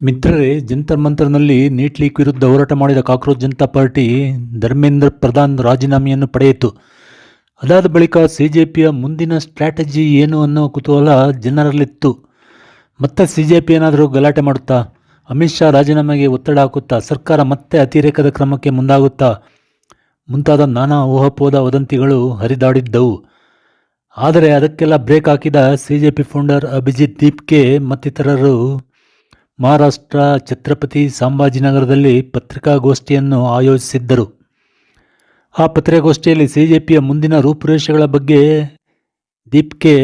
ಮಿತ್ರರೇ, Jantar ಮಂತರ್ನಲ್ಲಿ neat leak ವಿರುದ್ಧ ಹೋರಾಟ ಮಾಡಿದ ಕಾಕ್ರೋಚ್ ಜನತಾ ಪಾರ್ಟಿ ಧರ್ಮೇಂದ್ರ ಪ್ರಧಾನ್ ರಾಜೀನಾಮೆಯನ್ನು ಪಡೆಯಿತು. ಅದಾದ ಬಳಿಕ ಸಿಜೆಪಿಯ ಮುಂದಿನ ಸ್ಟ್ರಾಟಜಿ ಏನು ಅನ್ನೋ ಕುತೂಹಲ ಜನರಲ್ಲಿತ್ತು. ಮತ್ತೆ ಸಿಜೆಪಿ ಏನಾದರೂ ಗಲಾಟೆ ಮಾಡುತ್ತಾ, ಅಮಿತ್ ಶಾ ರಾಜೀನಾಮೆಗೆ ಒತ್ತಡ ಹಾಕುತ್ತಾ, ಸರ್ಕಾರ ಮತ್ತೆ ಅತಿರೇಕದ ಕ್ರಮಕ್ಕೆ ಮುಂದಾಗುತ್ತಾ ಮುಂತಾದ ನಾನಾ ಊಹಾಪೋಹ ವದಂತಿಗಳು ಹರಿದಾಡಿದ್ದವು. ಆದರೆ ಅದಕ್ಕೆಲ್ಲ ಬ್ರೇಕ್ ಹಾಕಿದ ಸಿಜೆಪಿ ಫೌಂಡರ್ ಅಭಿಜಿತ್ ದೀಪ್ಕೆ ಮತ್ತಿತರರು ಮಹಾರಾಷ್ಟ್ರ ಛತ್ರಪತಿ ಸಂಭಾಜಿನಗರದಲ್ಲಿ ಪತ್ರಿಕಾಗೋಷ್ಠಿಯನ್ನು ಆಯೋಜಿಸಿದ್ದರು. ಆ ಪತ್ರಿಕಾಗೋಷ್ಠಿಯಲ್ಲಿ ಸಿಜೆಪಿಯ ಮುಂದಿನ ರೂಪುರೇಷೆಗಳ ಬಗ್ಗೆ ದೀಪ್ಕೆ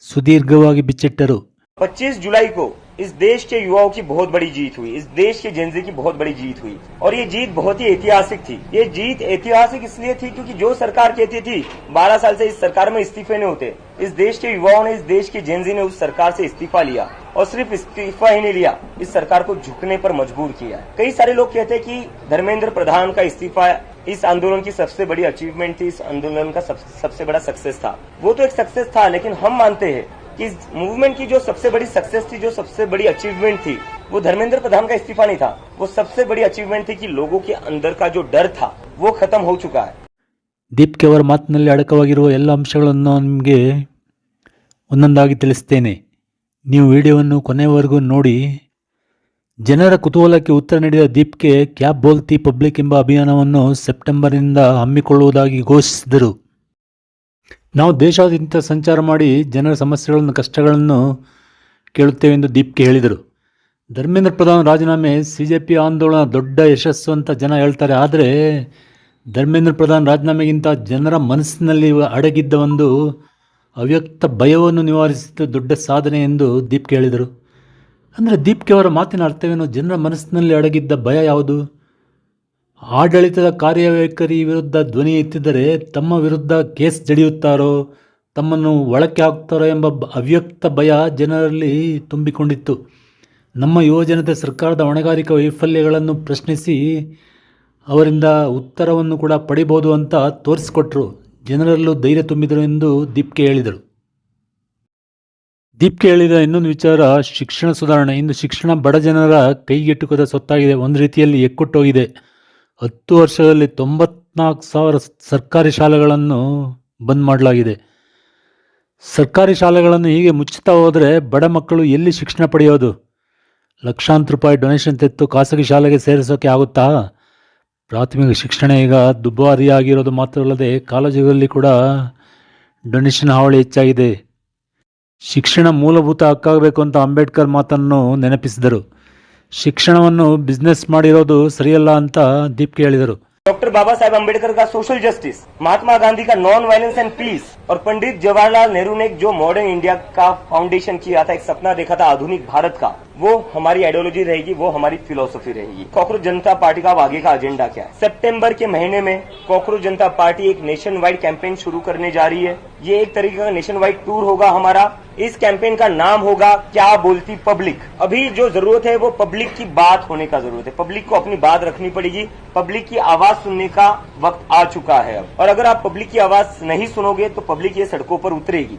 ಸುದೀರ್ಘವಾಗಿ ಬಿಚ್ಚಿಟ್ಟರು. 25 जुलाई को इस देश के युवाओं की बहुत बड़ी जीत हुई, इस देश के जेनजी की बहुत बड़ी जीत हुई और ये जीत बहुत ही ऐतिहासिक थी। ये जीत ऐतिहासिक इसलिए थी क्योंकि जो सरकार कहती थी 12 साल से इस सरकार में इस्तीफे नहीं होते, इस देश के युवाओं ने, इस देश के जेनजी ने उस सरकार से इस्तीफा लिया और सिर्फ इस्तीफा ही नहीं लिया, इस सरकार को झुकने पर मजबूर किया। कई सारे लोग कहते हैं कि धर्मेंद्र प्रधान का इस्तीफा इस आंदोलन की सबसे बड़ी अचीवमेंट थी, इस आंदोलन का सबसे बड़ा सक्सेस था। वो तो एक सक्सेस था, लेकिन हम मानते हैं कि इस मूवमेंट की जो सबसे बड़ी सक्सेस थी, जो सबसे बड़ी अचीवमेंट थी, वो धर्मेंद्र प्रधान का इस्तीफा नहीं था। वो सबसे बड़ी अचीवमेंट थी कि लोगों के अंदर का जो डर था वो खत्म हो चुका है। ದೀಪ್ಕೆ ಅವರ ಮಾತಿನಲ್ಲಿ ಅಡಕವಾಗಿರುವ ಎಲ್ಲ ಅಂಶಗಳನ್ನು ನಿಮಗೆ ಒಂದೊಂದಾಗಿ ತಿಳಿಸ್ತೇನೆ. ನೀವು ವಿಡಿಯೋವನ್ನು ಕೊನೆಯವರೆಗೂ ನೋಡಿ. ಜನರ ಕುತೂಹಲಕ್ಕೆ ಉತ್ತರ ನೀಡಿದ ದೀಪ್ಕೆ ಕ್ಯಾ ಬೋಲ್ತಿ ಪಬ್ಲಿಕ್ ಎಂಬ ಅಭಿಯಾನವನ್ನು ಸೆಪ್ಟೆಂಬರ್ನಿಂದ ಹಮ್ಮಿಕೊಳ್ಳುವುದಾಗಿ ಘೋಷಿಸಿದರು. ನಾವು ದೇಶಾದ್ಯಂತ ಸಂಚಾರ ಮಾಡಿ ಜನರ ಸಮಸ್ಯೆಗಳನ್ನು, ಕಷ್ಟಗಳನ್ನು ಕೇಳುತ್ತೇವೆ ಎಂದು ದೀಪ್ಕೆ ಹೇಳಿದರು. ಧರ್ಮೇಂದ್ರ ಪ್ರಧಾನ್ ರಾಜೀನಾಮೆ ಸಿಜೆಪಿ ಆಂದೋಲನ ದೊಡ್ಡ ಯಶಸ್ಸು ಅಂತ ಜನ ಹೇಳ್ತಾರೆ. ಆದರೆ ಧರ್ಮೇಂದ್ರ ಪ್ರಧಾನ್ ರಾಜೀನಾಮೆಗಿಂತ ಜನರ ಮನಸ್ಸಿನಲ್ಲಿ ಅಡಗಿದ್ದ ಒಂದು ಅವ್ಯಕ್ತ ಭಯವನ್ನು ನಿವಾರಿಸಿದ ದೊಡ್ಡ ಸಾಧನೆ ಎಂದು ದೀಪ್ಕೆ ಹೇಳಿದರು. ಅಂದರೆ ದೀಪ್ಕೆ ಅವರ ಮಾತಿನ ಅರ್ಥವೇನು? ಜನರ ಮನಸ್ಸಿನಲ್ಲಿ ಅಡಗಿದ್ದ ಭಯ ಯಾವುದು? ಆಡಳಿತದ ಕಾರ್ಯವೈಖರಿ ವಿರುದ್ಧ ಧ್ವನಿ ಎತ್ತಿದರೆ ತಮ್ಮ ವಿರುದ್ಧ ಕೇಸ್ ಜಡಿಯುತ್ತಾರೋ, ತಮ್ಮನ್ನು ಒಳಕ್ಕೆ ಹಾಕ್ತಾರೋ ಎಂಬ ಅವ್ಯಕ್ತ ಭಯ ಜನರಲ್ಲಿ ತುಂಬಿಕೊಂಡಿತ್ತು. ನಮ್ಮ ಯುವಜನತೆ ಸರ್ಕಾರದ ಹೊಣೆಗಾರಿಕೆ ವೈಫಲ್ಯಗಳನ್ನು ಪ್ರಶ್ನಿಸಿ ಅವರಿಂದ ಉತ್ತರವನ್ನು ಕೂಡ ಪಡಿಬೋದು ಅಂತ ತೋರಿಸಿಕೊಟ್ರು. ಜನರಲ್ಲೂ ಧೈರ್ಯ ತುಂಬಿದರು ಎಂದು ದೀಪ್ಕೆ ಹೇಳಿದರು. ದೀಪ್ಕೆ ಹೇಳಿದ ಇನ್ನೊಂದು ವಿಚಾರ ಶಿಕ್ಷಣ ಸುಧಾರಣೆ. ಇಂದು ಶಿಕ್ಷಣ ಬಡ ಜನರ ಕೈಗೆಟುಕದ ಸೊತ್ತಾಗಿದೆ, ಒಂದು ರೀತಿಯಲ್ಲಿ ಎಕ್ಕುಟ್ಟೋಗಿದೆ. 10 ವರ್ಷದಲ್ಲಿ 94,000 ಸರ್ಕಾರಿ ಶಾಲೆಗಳನ್ನು ಬಂದ್ ಮಾಡಲಾಗಿದೆ. ಸರ್ಕಾರಿ ಶಾಲೆಗಳನ್ನು ಹೀಗೆ ಮುಚ್ಚುತ್ತಾ ಹೋದರೆ ಬಡ ಮಕ್ಕಳು ಎಲ್ಲಿ ಶಿಕ್ಷಣ ಪಡೆಯೋದು? ಲಕ್ಷಾಂತರ ರೂಪಾಯಿ ಡೊನೇಷನ್ ತೆತ್ತು ಖಾಸಗಿ ಶಾಲೆಗೆ ಸೇರಿಸೋಕೆ ಆಗುತ್ತಾ? ಪ್ರಾಥಮಿಕ ಶಿಕ್ಷಣ ಈಗ ದುಬಾರಿಯಾಗಿರೋದು ಮಾತ್ರವಲ್ಲದೆ ಕಾಲೇಜುಗಳಲ್ಲಿ ಕೂಡ ಡೊನೇಷನ್ ಹಾವಳಿ ಹೆಚ್ಚಾಗಿದೆ. ಶಿಕ್ಷಣ ಮೂಲಭೂತ ಹಕ್ಕಾಗಬೇಕು ಅಂತ ಅಂಬೇಡ್ಕರ್ ಮಾತನ್ನು ನೆನಪಿಸಿದರು. ಶಿಕ್ಷಣವನ್ನು ಬಿಸ್ನೆಸ್ ಮಾಡಿರೋದು ಸರಿಯಲ್ಲ ಅಂತ ದೀಪ್ಕೆ ಹೇಳಿದರು. डॉक्टर बाबा साहेब अम्बेडकर का सोशल जस्टिस, महात्मा गांधी का नॉन वायलेंस एंड पीस और पंडित जवाहरलाल नेहरू ने जो मॉडर्न इंडिया का फाउंडेशन किया था, एक सपना देखा था आधुनिक भारत का, वो हमारी आइडियोलॉजी रहेगी, वो हमारी फिलोसफी रहेगी। कॉकरोच जनता पार्टी का आगे का एजेंडा क्या है? सितंबर के महीने में कॉकरोच जनता पार्टी एक नेशन वाइड कैंपेन शुरू करने जा रही है। ये एक तरीके का नेशन वाइड टूर होगा हमारा। इस कैंपेन का नाम होगा क्या बोलती पब्लिक। अभी जो जरूरत है वो पब्लिक की बात होने का जरूरत है। पब्लिक को अपनी बात रखनी पड़ेगी। पब्लिक की आवाज सुनने का वक्त आ चुका है अब। और अगर आप पब्लिक की आवाज नहीं सुनोगे तो पब्लिक ये सड़कों पर उतरेगी।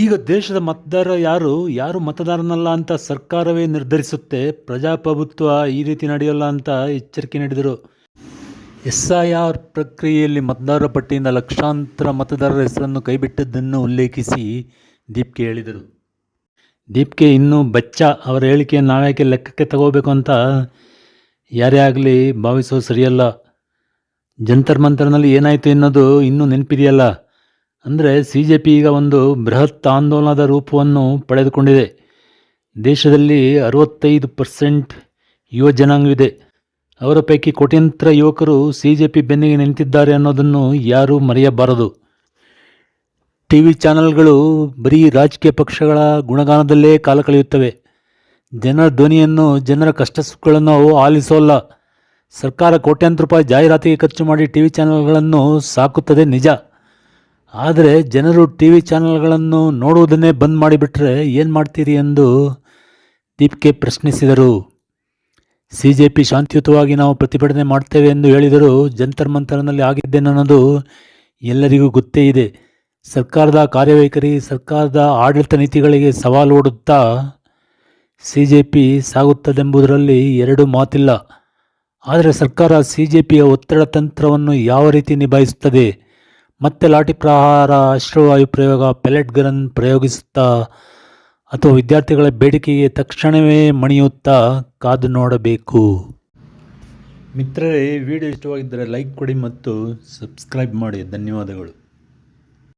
ಈಗ ದೇಶದ ಮತದಾರ ಯಾರು ಮತದಾರನಲ್ಲ ಅಂತ ಸರ್ಕಾರವೇ ನಿರ್ಧರಿಸುತ್ತೆ. ಪ್ರಜಾಪ್ರಭುತ್ವ ಈ ರೀತಿ ನಡೆಯಲ್ಲ ಅಂತ ಎಚ್ಚರಿಕೆ ನೀಡಿದರು. SIR ಪ್ರಕ್ರಿಯೆಯಲ್ಲಿ ಮತದಾರರ ಪಟ್ಟಿಯಿಂದ ಲಕ್ಷಾಂತರ ಮತದಾರರ ಹೆಸರನ್ನು ಕೈಬಿಟ್ಟದ್ದನ್ನು ಉಲ್ಲೇಖಿಸಿ ದೀಪ್ಕೆ ಹೇಳಿದರು. ದೀಪ್ಕೆ ಇನ್ನೂ ಬಚ್ಚಾ ಅವರ ಹೇಳಿಕೆಯನ್ನು ನಾವ್ಯಾಕೆ ಲೆಕ್ಕಕ್ಕೆ ತಗೋಬೇಕು ಅಂತ ಯಾರೇ ಆಗಲಿ ಭಾವಿಸೋದು ಸರಿಯಲ್ಲ. ಜಂತರ್ ಮಂತರ್ನಲ್ಲಿ ಏನಾಯಿತು ಎನ್ನೋದು ಇನ್ನೂ ನೆನಪಿದೆಯಲ್ಲ. ಅಂದರೆ ಸಿಜೆಪಿ ಈಗ ಒಂದು ಬೃಹತ್ ಆಂದೋಲನದ ರೂಪವನ್ನು ಪಡೆದುಕೊಂಡಿದೆ. ದೇಶದಲ್ಲಿ 65% ಯುವ ಜನಾಂಗವಿದೆ. ಅವರ ಪೈಕಿ ಕೋಟ್ಯಂತರ ಯುವಕರು ಸಿಜೆಪಿ ಬೆನ್ನಿಗೆ ನಿಂತಿದ್ದಾರೆ ಅನ್ನೋದನ್ನು ಯಾರೂ ಮರೆಯಬಾರದು. TV ಚಾನೆಲ್ಗಳು ಬರೀ ರಾಜಕೀಯ ಪಕ್ಷಗಳ ಗುಣಗಾನದಲ್ಲೇ ಕಾಲ ಕಳೆಯುತ್ತವೆ. ಜನರ ಧ್ವನಿಯನ್ನು, ಜನರ ಕಷ್ಟ ಸುಖಗಳನ್ನು ಅವು ಆಲಿಸೋಲ್ಲ. ಸರ್ಕಾರ ಕೋಟ್ಯಾಂತರ ರೂಪಾಯಿ ಜಾಹೀರಾತಿಗೆ ಖರ್ಚು ಮಾಡಿ TV ಚಾನೆಲ್ಗಳನ್ನು ಸಾಕುತ್ತದೆ ನಿಜ. ಆದರೆ ಜನರು TV ಚಾನೆಲ್ಗಳನ್ನು ನೋಡುವುದನ್ನೇ ಬಂದ್ ಮಾಡಿಬಿಟ್ರೆ ಏನು ಮಾಡ್ತೀರಿ ಎಂದು ದೀಪ್ಕೆ ಪ್ರಶ್ನಿಸಿದರು. ಸಿಜೆಪಿ ಶಾಂತಿಯುತವಾಗಿ ನಾವು ಪ್ರತಿಭಟನೆ ಮಾಡ್ತೇವೆ ಎಂದು ಹೇಳಿದರು. ಜಂತರ್ ಮಂತರ್ನಲ್ಲಿ ಆಗಿದ್ದೇನನ್ನೋದು ಎಲ್ಲರಿಗೂ ಗೊತ್ತೇ ಇದೆ. ಸರ್ಕಾರದ ಕಾರ್ಯವೈಖರಿ, ಸರ್ಕಾರದ ಆಡಳಿತ ನೀತಿಗಳಿಗೆ ಸವಾಲು ಒಡ್ಡುತ್ತಾ CJP ಸಾಗುತ್ತದೆಂಬುದರಲ್ಲಿ ಎರಡು ಮಾತಿಲ್ಲ. ಆದರೆ ಸರ್ಕಾರ CJPಯ ಒತ್ತಡ ತಂತ್ರವನ್ನು ಯಾವ ರೀತಿ ನಿಭಾಯಿಸುತ್ತದೆ? ಮತ್ತೆ ಲಾಠಿ ಪ್ರಹಾರ, ಅಶ್ರುವಾಯು ಪ್ರಯೋಗ, ಪೆಲೆಟ್ ಗನ್ ಪ್ರಯೋಗಿಸುತ್ತಾ ಅಥವಾ ವಿದ್ಯಾರ್ಥಿಗಳ ಬೇಡಿಕೆಗೆ ತಕ್ಷಣವೇ ಮಣಿಯುತ್ತಾ ಕಾದು ನೋಡಬೇಕು. ಮಿತ್ರರೇ, ವಿಡಿಯೋ ಇಷ್ಟವಾಗಿದ್ದರೆ ಲೈಕ್ ಕೊಡಿ ಮತ್ತು ಸಬ್ಸ್ಕ್ರೈಬ್ ಮಾಡಿ. ಧನ್ಯವಾದಗಳು.